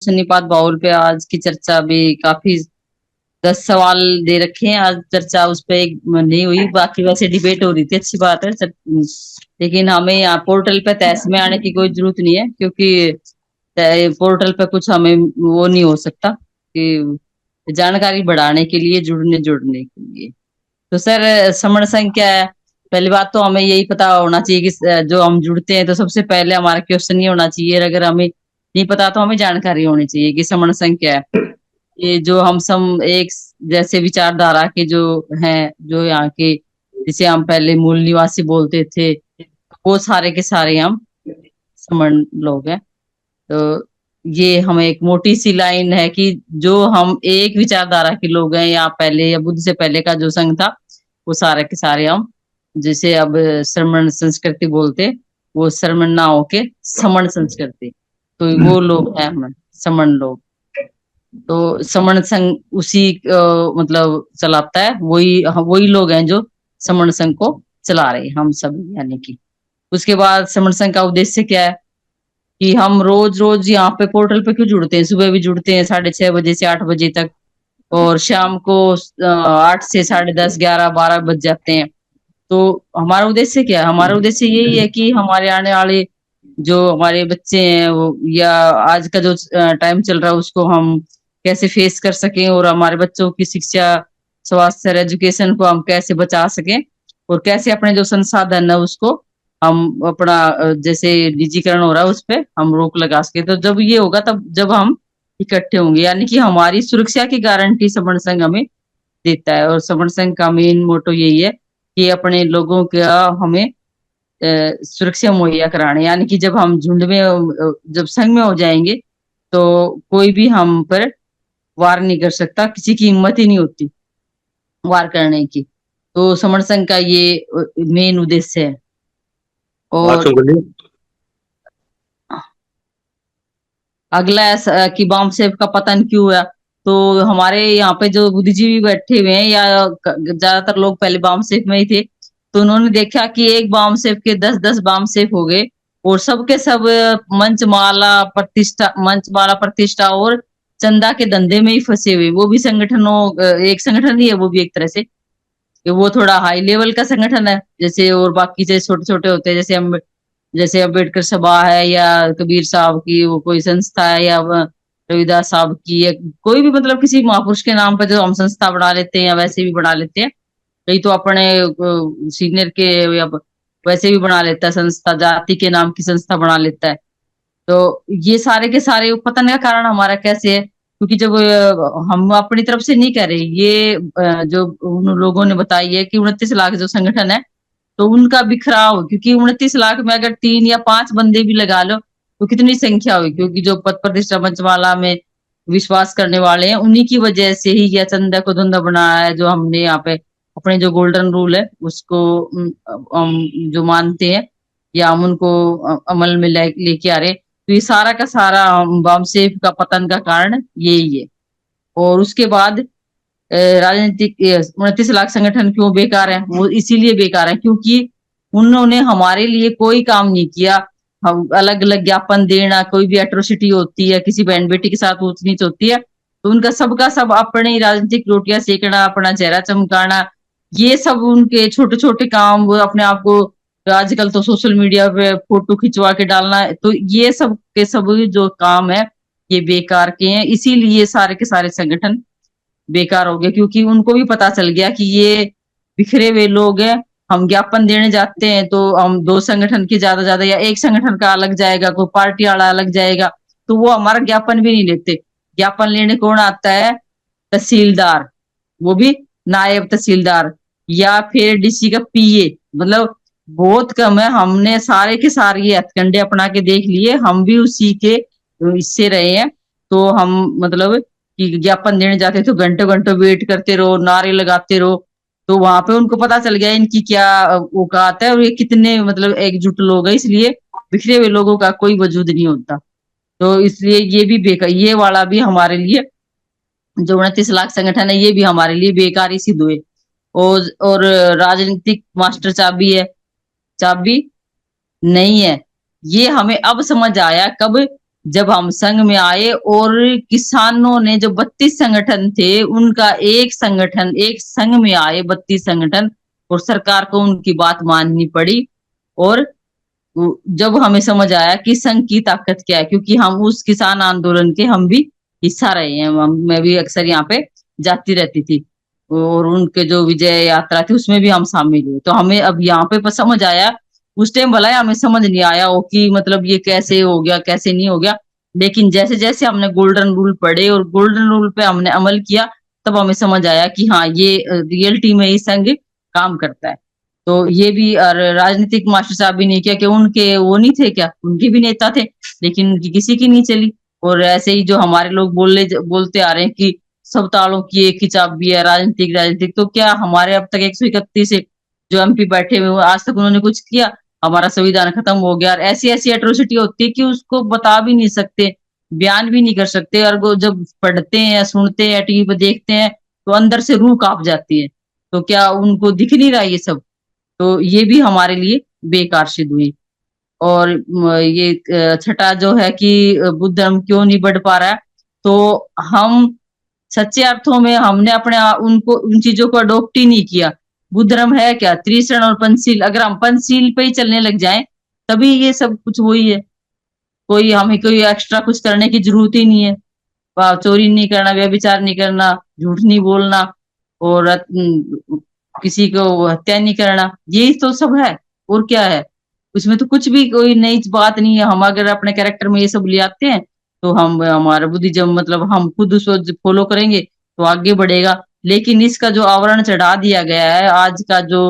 निपात बाउल पे आज की चर्चा भी काफी 10 सवाल दे रखे हैं। आज चर्चा उस पे एक नहीं हुई, बाकी वैसे डिबेट हो रही थी, अच्छी बात है। लेकिन हमें यहाँ पोर्टल पे तहस में आने की कोई जरूरत नहीं है, क्योंकि पोर्टल पे कुछ हमें वो नहीं हो सकता कि जानकारी बढ़ाने के लिए, जुड़ने जुड़ने के लिए। तो सर, समण संघ क्या है? पहली बात तो हमें यही पता होना चाहिए कि जो हम जुड़ते हैं तो सबसे पहले हमारा क्वेश्चन ये होना चाहिए, अगर हमें नहीं पता तो हमें जानकारी होनी चाहिए कि समण संघ क्या है। ये जो हम सम एक जैसे विचारधारा के जो हैं, जो यहाँ के, जिसे हम पहले मूल निवासी बोलते थे, वो सारे के सारे हम समण लोग हैं। तो ये हमें एक मोटी सी लाइन है कि जो हम एक विचारधारा के लोग हैं, या पहले या बुद्ध से पहले का जो संघ था, वो सारे के सारे हम, जैसे अब श्रमण संस्कृति बोलते, वो श्रमण ना होके समण संस्कृति, तो वो लोग हैं हम समण लोग। तो समण संघ उसी मतलब चलाता है, वही वही लोग हैं जो समण संघ को चला रहे हैं, हम सब यानी कि। उसके बाद समण संघ का उद्देश्य क्या है कि हम रोज रोज यहाँ पे पोर्टल पे क्यों जुड़ते हैं? सुबह भी जुड़ते हैं 6:30 बजे से 8 बजे तक, और शाम को 8 से 10:30, 11, 12 बज जाते हैं। तो हमारा उद्देश्य क्या है? हमारा उद्देश्य यही है कि हमारे आने वाले जो हमारे बच्चे हैं, वो या आज का जो टाइम चल रहा है, उसको हम कैसे फेस कर सकें, और हमारे बच्चों की शिक्षा, स्वास्थ्य और एजुकेशन को हम कैसे बचा सकें, और कैसे अपने जो संसाधन है उसको हम अपना जैसे डिजिटलीकरण हो रहा है उस पे हम रोक लगा सके। तो जब ये होगा, तब जब हम इकट्ठे होंगे, यानी कि हमारी सुरक्षा की गारंटी समण संघ हमें देता है। और समण संघ का मेन मोटो यही है कि अपने लोगों का हमें सुरक्षा मुहैया कराने, यानी कि जब हम झुंड में जब संघ में हो जाएंगे, तो कोई भी हम पर वार नहीं कर सकता, किसी की हिम्मत ही नहीं होती वार करने की। तो समण संघ का ये मेन उद्देश्य है। बात और सुन बोलिए। अगला है कि वामसेप का पतन क्यों हुआ। तो हमारे यहाँ पे जो बुद्धिजीवी बैठे हुए हैं, या ज्यादातर लोग पहले वामसेप में ही थे, तो उन्होंने देखा कि एक वामसेप के 10-10 वामसेप हो गए, और सबके सब मंचमाला प्रतिष्ठा और चंदा के धंधे में ही फंसे हुए। वो भी संगठनों, एक संगठन ही है वो भी एक तरह से, कि वो थोड़ा हाई लेवल का संगठन है जैसे, और बाकी जैसे छोटे छोटे होते हैं, जैसे अम्बेडकर सभा है, या कबीर साहब की वो कोई संस्था है, या रविदास साहब की, या कोई भी मतलब किसी महापुरुष के नाम पर जो हम संस्था बना लेते हैं, या वैसे भी बना लेते हैं। कई तो अपने सीनियर के, या वैसे भी बना लेता है संस्था, जाति के नाम की संस्था बना लेता है। तो ये सारे के सारे पतन का कारण हमारा कैसे है? क्योंकि जब हम अपनी तरफ से नहीं कह रहे, ये जो उन लोगों ने बताई है कि 29 लाख जो संगठन है, तो उनका बिखराव, क्योंकि 29 लाख में अगर 3 या 5 बंदे भी लगा लो तो कितनी संख्या हुई, क्योंकि जो पद प्रतिष्ठा पंचमाला में विश्वास करने वाले हैं, उन्हीं की वजह से ही यह चंदा को धंधा बनाया है, जो हमने यहाँ पे अपने जो गोल्डन रूल है उसको हम जो मानते हैं, या हम उनको अमल में लेके आ रहे हैं। तो ये सारा का सारा वामसेफ का पतन का कारण यही है। और उसके बाद राजनीतिक 29 लाख संगठन क्यों बेकार है? वो इसीलिए बेकार है क्योंकि उन्होंने हमारे लिए कोई काम नहीं किया। हम अलग अलग ज्ञापन देना, कोई भी एट्रोसिटी होती है, किसी बहन बेटी के साथ ऊंच नीच होती है, तो उनका सबका सब अपने ही राजनीतिक रोटियां सेकना, अपना चेहरा चमकाना, ये सब उनके छोटे छोटे काम, वो अपने आप को आजकल तो सोशल मीडिया पे फोटो खिंचवा के डालना, तो ये सब के सब जो काम है ये बेकार के हैं। इसीलिए सारे के सारे संगठन बेकार हो गया, क्योंकि उनको भी पता चल गया कि ये बिखरे हुए लोग हैं। हम ज्ञापन देने जाते हैं तो हम दो संगठन के ज्यादा या एक संगठन का अलग जाएगा, कोई पार्टी वाला अलग जाएगा, तो वो हमारा ज्ञापन भी नहीं लेते। ज्ञापन लेने कौन आता है? तहसीलदार, वो भी नायब तहसीलदार, या फिर डीसी का पीए। मतलब बहुत कम है, हमने सारे के सारे ये हथकंडे अपना के देख लिए, हम भी उसी के इससे रहे हैं। तो हम मतलब कि ज्ञापन देने जाते तो घंटों घंटों वेट करते रहो, नारे लगाते रहो, तो वहां पे उनको पता चल गया इनकी क्या औकात है, और ये कितने मतलब एकजुट लोग हैं। इसलिए बिखरे हुए लोगों का कोई वजूद नहीं होता। तो इसलिए ये भी बेकार, ये वाला भी हमारे लिए, जो 29 लाख संगठन है, ये भी हमारे लिए बेकार ही सिद्ध हुए। और राजनीतिक मास्टर चाबी है, चाबी नहीं है। ये हमें अब समझ आया, कब? जब हम संघ में आए और किसानों ने जो 32 संगठन थे उनका एक संगठन, एक संघ में आए 32 संगठन, और सरकार को उनकी बात माननी पड़ी। और जब हमें समझ आया कि संघ की ताकत क्या है, क्योंकि हम उस किसान आंदोलन के हम भी हिस्सा रहे हैं, मैं भी अक्सर यहाँ पे जाती रहती थी, और उनके जो विजय यात्रा थी उसमें भी हम शामिल हुए। तो हमें अब यहाँ पे समझ आया, उस टाइम भला हमें समझ नहीं आया हो कि मतलब ये कैसे हो गया कैसे नहीं हो गया, लेकिन जैसे जैसे हमने गोल्डन रूल पढ़े और गोल्डन रूल पे हमने अमल किया, तब हमें समझ आया कि हाँ ये रियलिटी में ही संघ काम करता है। तो ये भी राजनीतिक मास्टर साहब भी नहीं किया कि उनके वो नहीं थे क्या, उनके भी नेता थे, लेकिन उनकी किसी की नहीं चली। और ऐसे ही जो हमारे लोग बोलते आ रहे हैं कि सब तालों की एक ही चाबी है राजनीतिक राजनीतिक, तो क्या हमारे अब तक 131 जो एमपी बैठे हुए हैं, आज तक उन्होंने कुछ किया? हमारा संविधान खत्म हो गया और ऐसी ऐसी एट्रोसिटी होती है कि उसको बता भी नहीं सकते, बयान भी नहीं कर सकते, और वो जब पढ़ते हैं या सुनते हैं या टीवी पर देखते हैं तो अंदर से रूह कांप जाती है। तो क्या उनको दिख नहीं रहा ये सब? तो ये भी हमारे लिए बेकार सिद्ध हुई। और ये छठा जो है कि बुद्ध धर्म क्यों नहीं बढ़ पा रहा है, तो हम सच्चे अर्थों में हमने उनको उन चीजों को अडोप्ट ही नहीं किया। बुद्ध धर्म है क्या? त्रिशरण और पंचशील, अगर हम पंचशील पे ही चलने लग जाएं तभी ये सब कुछ वही है। कोई हमें कोई एक्स्ट्रा कुछ करने की जरूरत ही नहीं है। चोरी नहीं करना, व्यभिचार नहीं करना, झूठ नहीं बोलना, और किसी को हत्या नहीं करना, यही तो सब है। और क्या है उसमें? तो कुछ भी कोई नई बात नहीं है। हम अगर अपने कैरेक्टर में ये सब ले आते हैं तो हम हमारा बुद्धिज्म मतलब हम खुद उसको फॉलो करेंगे तो आगे बढ़ेगा। लेकिन इसका जो आवरण चढ़ा दिया गया है आज का, जो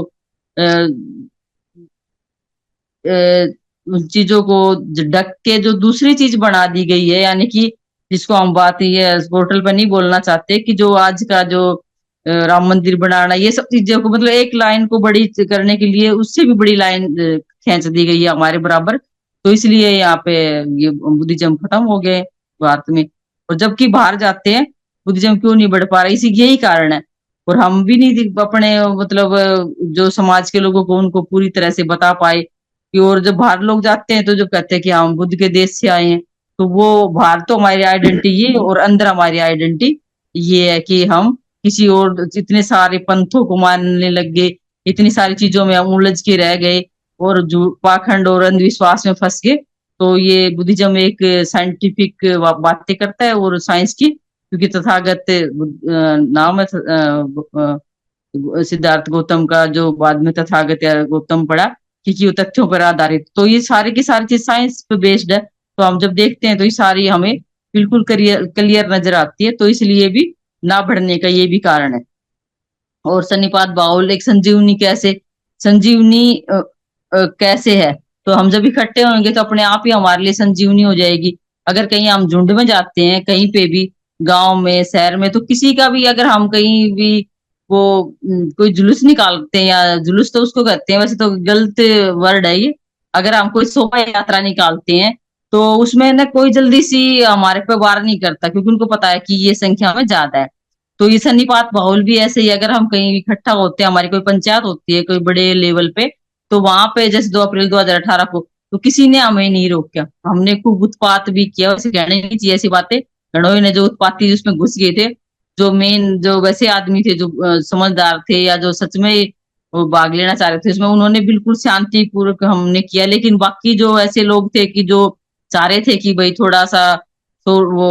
उन चीजों को ढक के जो दूसरी चीज बना दी गई है, यानी कि जिसको हम बात ये पोर्टल पर नहीं बोलना चाहते, कि जो आज का जो राम मंदिर बनाना, ये सब चीजों को मतलब एक लाइन को बड़ी करने के लिए उससे भी बड़ी लाइन खींच दी गई है हमारे बराबर। तो इसलिए यहाँ पे ये बुद्धिज्म खत्म हो गए भारत में। और जबकि बाहर जाते हैं बुद्धिज्म क्यों नहीं बढ़ पा रहा, इसी यही कारण है। और हम भी नहीं अपने मतलब जो समाज के लोगों को उनको पूरी तरह से बता पाए कि, और जब बाहर लोग जाते हैं तो जो कहते हैं कि हम बुद्ध के देश से आए हैं, तो वो बाहर तो हमारी आइडेंटिटी ये, और अंदर हमारी आइडेंटिटी ये है कि हम किसी और इतने सारे पंथों को मानने लग गए, इतनी सारी चीजों में हम उलझ के रह गए और जो पाखंड और अंधविश्वास में फंस गए। तो ये बुद्धिज्म एक साइंटिफिक बातें करता है और साइंस की, क्योंकि तथागत नाम है सिद्धार्थ गौतम का, जो बाद में तथागत या गौतम पड़ा, क्योंकि वो तथ्यों पर आधारित। तो ये सारी की सारी चीज साइंस पे बेस्ड है। तो हम जब देखते हैं तो ये सारी हमें बिल्कुल क्लियर क्लियर नजर आती है। तो इसलिए भी ना बढ़ने का ये भी कारण है। और सन्निपात बाहुल एक संजीवनी कैसे, संजीवनी कैसे है? तो हम जब इकट्ठे होंगे तो अपने आप ही हमारे लिए संजीवनी हो जाएगी। अगर कहीं हम झुंड में जाते हैं कहीं पे भी, गांव में शहर में, तो किसी का भी अगर हम कहीं भी वो कोई जुलूस निकालते हैं, या जुलूस तो उसको कहते हैं, वैसे तो गलत वर्ड है ये, अगर हम कोई शोभा यात्रा निकालते हैं तो उसमें ना कोई जल्दी सी हमारे पे वार नहीं करता, क्योंकि उनको पता है कि ये संख्या में ज्यादा है। तो ये सन्निपात माहौल भी ऐसे ही, अगर हम कहीं इकट्ठा होते हैं, हमारी कोई पंचायत होती है कोई बड़े लेवल पे, तो वहां पे जैसे 2 अप्रैल 2018 को तो किसी ने हमें नहीं रोका। हमने खूब उत्पात भी किया, वैसे कहने नहीं चाहिए ऐसी बातें। गणोई ने जो उत्पाती जिसमें घुस गए थे, जो मेन जो वैसे आदमी थे जो समझदार थे या जो सच में वो भाग लेना चाह रहे थे उसमें, उन्होंने बिल्कुल शांतिपूर्वक हमने किया। लेकिन बाकी जो ऐसे लोग थे कि जो चाह रहे थे कि भाई थोड़ा सा तो वो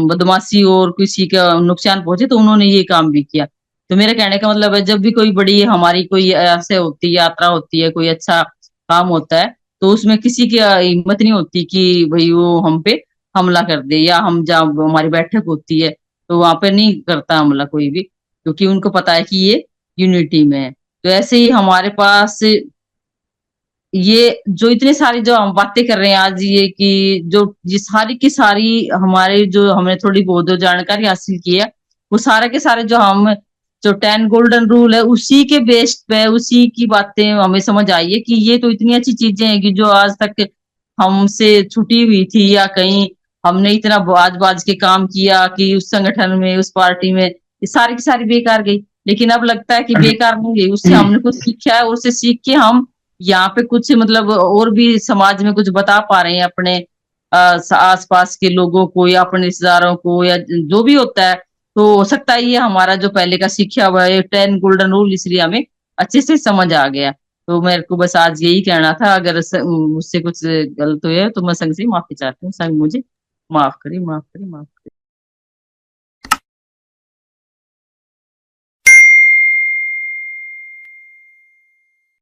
बदमाशी और किसी का नुकसान पहुंचे, तो उन्होंने ये काम भी किया। तो मेरे कहने का मतलब है, जब भी कोई बड़ी हमारी कोई ऐसे होती है यात्रा होती है, कोई अच्छा काम होता है, तो उसमें किसी की हिम्मत नहीं होती कि भाई वो हम पे हमला कर दे, या हम जहाँ हमारी बैठक होती है तो वहां पे नहीं करता हमला कोई भी, क्योंकि उनको पता है कि ये यूनिटी में है। तो ऐसे ही हमारे पास ये जो इतने सारी जो हम बातें कर रहे हैं आज, ये कि जो ये सारी की सारी हमारे जो हमने थोड़ी बहुत जो जानकारी हासिल की है, वो सारे के सारे जो हम जो 10 गोल्डन रूल है उसी के बेस्ड पे उसी की बातें हमें समझ आई है कि ये तो इतनी अच्छी चीजें हैं कि जो आज तक हमसे छुटी हुई थी, या कहीं हमने इतना बाज बाज के काम किया कि उस संगठन में उस पार्टी में, ये सारी की सारी बेकार गई। लेकिन अब लगता है कि बेकार नहीं गई, उससे हमने कुछ सीखा है, और उससे सीख के हम यहाँ पे कुछ मतलब और भी समाज में कुछ बता पा रहे हैं अपने आस पास के लोगों को या अपने रिश्तेदारों को या जो भी होता है, तो हो सकता है ये हमारा जो पहले का सीखा हुआ है 10 गोल्डन रूल इसलिए हमें अच्छे से समझ आ गया। तो मेरे को बस आज यही कहना था, अगर मुझसे कुछ गलत हुआ है तो मैं संग से माफी चाहती हूँ, संग मुझे माफ करिए, माफ करिए, माफ करिए।